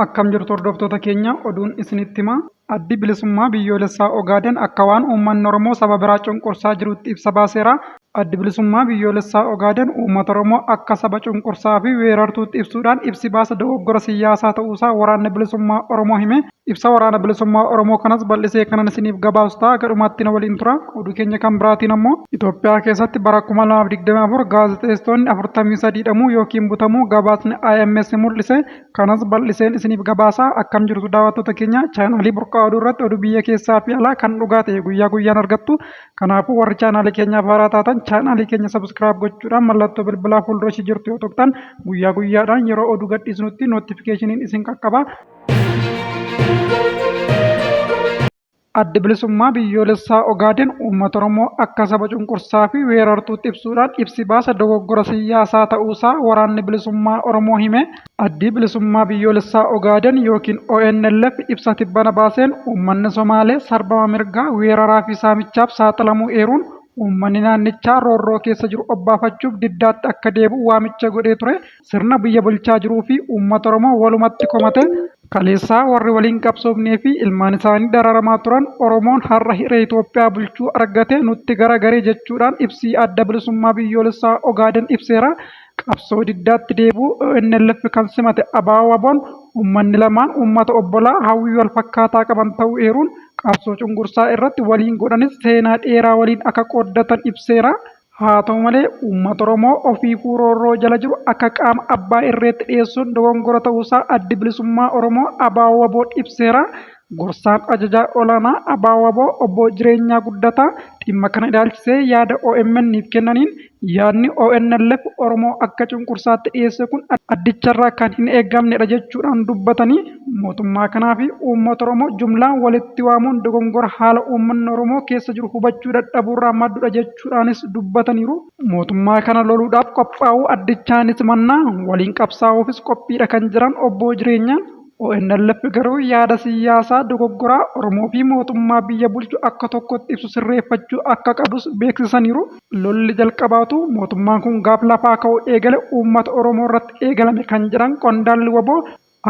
Akkam jirtu hordoftoota keenya oduun isinitti hima. Addi bilisummaa biyyoolessaa Ogaaden akka waan uummanni Oromoo saba biraa cunqursaa jirutti ibsa baaseera. Addi bilisummaa biyyoolessaa Ogaaden uummata Oromoo akka saba cunqursaa fi weerartuutti ibsuudhaan ibsi baasa dogoggora siyaasaa ta'uusaa waraanni bilisummaa Oromoo hime. Ibsa waraana bilisummaa Oromoo kanas bal'isee kanan isiniif gabaasu ta'a. Gadhumaatti na waliin tura. Oduu keenya kan biraatiin ammoo Itoophiyaa keessatti bara 2024 gaazexeessitoonni 43 hidhamuu yookiin butamuu gabaasni IMS mul'ise. Kanas bal'iseen isiniif gabaasa. Akkam jirtu daawwattoota keenya chaanaalii burqaa oduu irratti oduu biyya keessaa fi alaa kan dhugaa ta'e guyyaa guyyaan argattu. Kanaafuu warri chaanaalii keenyaaf haaraa taatan chaanaalii keenya sabskiraayib gochuudhaan mallattoo bilbilaa fuuldura ishee jirtu yoo tuqxan guyyaa guyyaadhaan yeroo oduu gadhiisnutti nootifikeeshiniin isin qaqqaba. Addi bilisummaa biyyoolessaa Ogaaden uummata Oromoo akka saba cunqursaa fi weerartuutti ibsuudhaan ibsi baasa dogoggora siyaasaa ta'uusaa waraanni bilisummaa Oromoo hime. Addi bilisummaa biyyoolessaa Ogaaden yookiin ONLF ibsa tibbana baaseen uummanni Somaalee sarbama mirgaa weeraraa fi saamichaaf saaxilamuu eeruun uummanni naannichaa roorroo keessa jiru obbaafachuuf diddaatti akka deebi'u waamicha godhee ture. Sirna biyya bulchaa jiruu fi uummata Oromoo walumatti komate kaleessaa warri waliin qabsoofnee fi ilmaan isaanii dararamaa turan Oromoon har'a hiree Itoophiyaa bulchuu argate nutti garagaree jechuudhaan ibsi adda bilisummaa biyyoolessaa Ogaaden ibseera. Qabsoo diddaatti deebi'u ONLF kan simate ABO'n uummanni lamaan uummata obbolaa hawwii wal fakkaataa qaban ta'uu eeruun qabsoo cunqursaa irratti waliin godhanis seenaa dheeraa waliin akka qooddatan ibseera. Haa ta'u malee uummata Oromoo ofiifuu roorroo jala jiru akka qaama abbaa irreetti dhiyeessuun dogongora ta'uusaa addi bilisummaa Oromoo ABO'n ibseera. Gorsaan ajajaa olaanaa ABO obbo Jireenyaa Guddataa dhimma kana ilaalchisee yaada OMN'if kennaniin yaadni ONLF Oromoo akka cunqursaatti dhiyeesse kun addicharraa kan hin eegamnedha jechuudhaan dubbatanii mootummaa kanaa fi uummata Oromoo jumlaan walitti waamuun dogongora haala uummanni Oromoo keessa jiru hubachuu dadhabuurraa maddudha jechuudhaanis dubbataniiru. Mootummaa kana loluudhaaf qophaa'uu addichaanis mannaa waliin qabsaa'uufis qophiidha kan jiran obbo Jireenyaan. ONLF garuu yaada siyaasaa dogoggoraa Oromoo fi mootummaa biyya bulchu akka tokkotti ibsu sirreeffachuu akka qabus beeksisaniiru. Lolli jalqabaatu mootummaan kun gaaf lafaa ka'uu eegale uummata Oromoo irratti eegalame kan jiran qondaalli WBO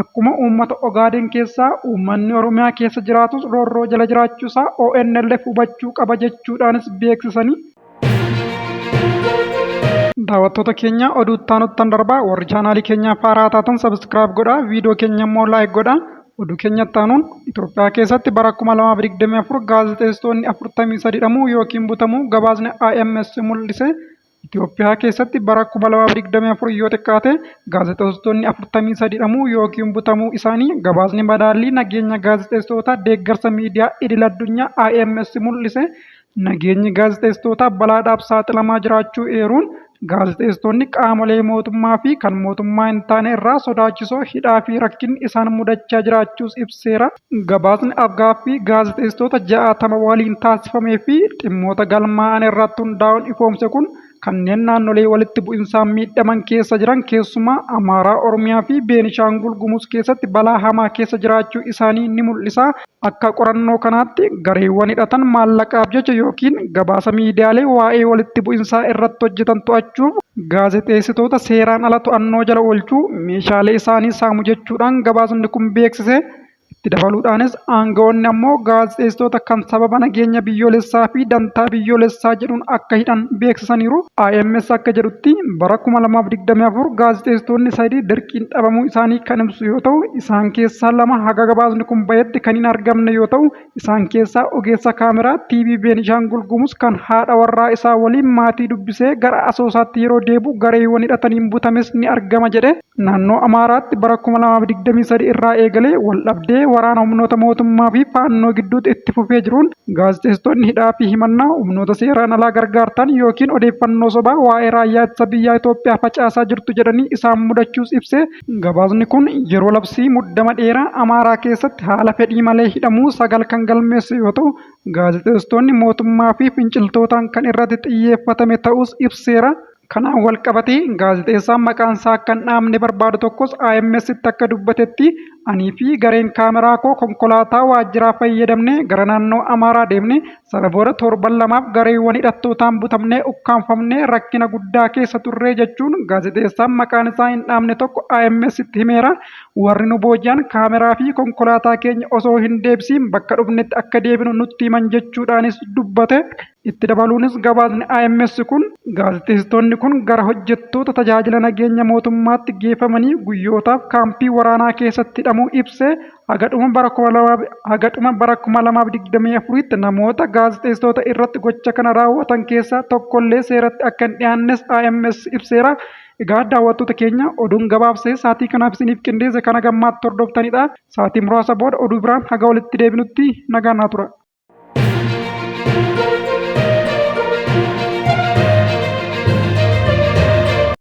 akkuma uummata Ogaaden keessaa uummanni Oromiyaa keessa jiraatus roorroo jala jiraachuusaa ONLF hubachuu qaba jechuudhaanis beeksisanii. Daawwattoota keenya oduu itti darbaa warri chaanaalii keenyaaf haaraa taatan sabskiraayib godhaa viidiyoo keenya immoo laayik godhaa. Oduu keenya ittaanuun Itoophiyaa keessatti bara 2024 gaazexeessitoonni 43 hidhamuu yookiin butamuu gabaasni IMS mul'ise. Itoophiyaa keessatti bara 2024 yoo xiqqaate gaazexeessitoonni 43 hidhamuu yookiin butamuu isaanii gabaasni madaallii nageenya gaazexeessitoota deeggarsa miidiyaa idil addunyaa IMS mul'ise. Nageenyi gaazexeessitoota balaadhaaf saaxilamaa jiraachuu eeruun gaazexeessitoonni qaamolee mootummaa fi kan mootummaa hin taane irraa sodaachisoo hidhaa fi rakkinni isaan mudachaa jiraachuus ibseera. Gabaasni afgaaffii gaazexeessitoota 60 waliin taasifamee fi dhimmoota galmaa'an irratti hundaa'uun ifoomse kun kanneen naannolee walitti bu'insaan miidhaman keessa jiran keessumaa Amaaraa, Oromiyaa fi Beenishaangul Gumuz keessatti balaa hamaa keessa jiraachuu isaanii ni mul'isa. Akka qorannoo kanaatti gareewwan hidhatan maallaqaaf jecha yookiin gabaasa miidiyaalee waa'ee walitti bu'insaa irratti hojjetan to'achuuf gaazexeessitoota seeraan ala to'annoo jala oolchuu meeshaalee isaanii saamu jechuudhaan gabaasni kun beeksise. Itti dabaluudhaanis aangawoonni ammoo gaazexeessitoota kan sababa nageenya biyyoolessaa fi dantaa biyyoolessaa jedhuun akka hidhan beeksisaniiru. IMS akka jedhutti bara 2024 gaazexeessitoonni 3 dirqiin dhabamuu isaanii kan ibsu yoo ta'u isaan keessaa 2 haga gabaasni kun bahetti kan hin argamne yoo ta'u isaan keessaa ogeessa kaameraa TV Beenishaangul Gumuz kan haadha warraa isaa waliin maatii dubbisee gara asoosaatti yeroo deebi'u gareewwan hidhataniin butames ni argama jedhe. Naannoo Amaaraatti bara 2023 irraa eegalee waldhabdee waraana humnoota mootummaa fi faannoo gidduutti itti fufee jiruun gaazexeessitoonni hidhaa fi himannaa humnoota seeraan alaa gargaartan yookiin odeeffannoo sobaa waa'ee raayyaa ittisa biyyaa Itoophiyaa facaasaa jirtu jedhanii isaan mudachuus ibse. Gabaasni kun yeroo labsii muddama dheeraa Amaaraa keessatti haala fedhii malee hidhamuu 9 kan galmeesse yoo ta'u gaazexeessitoonni mootummaa fi finciltootaan kan irratti xiyyeeffatame ta'us ibseera. Kanaan wal qabatee gaazexeessaan maqaan isaa akka hin dhaamne barbaadu tokkos IMS'tti akka dubbatetti Anii fi gareen kaameraa koo konkolaataa waajjiraa fayyadamnee gara naannoo Amaaraa deemne sana booda torban lamaaf gareewwan hidhattootaan butamnee ukkaanfamnee rakkina guddaa keessa turree jechuun gaazexeessaan maqaan isaa hin dhaamne tokko AMS'tti himeera. Warri nu booji'an kaameraa fi konkolaataa keenya osoo hin deebisiin bakka dhufnetti akka deebinu nutti himan jechuudhaanis dubbate. Itti dabaluunis gabaasni AMS kun gaazexeessitoonni kun gara hojjettoota tajaajila nageenya mootummaatti geeffamanii guyyootaaf kaampii waraanaa keessatti hidhamuu ibsee haga dhuma bara 2024tti namoota gaazexeessitoota irratti gocha kana raawwatan keessaa tokkollee seeratti akka hin dhiyaannes AMS ibseera. Egaa daawwattoota keenya oduun gabaabsee sa'aatii kanaaf isiniif qindeesse kana gammaatti hordoftanidha. Sa'aatii muraasa booda oduu biraan haga walitti deebinutti nagaan haa tura.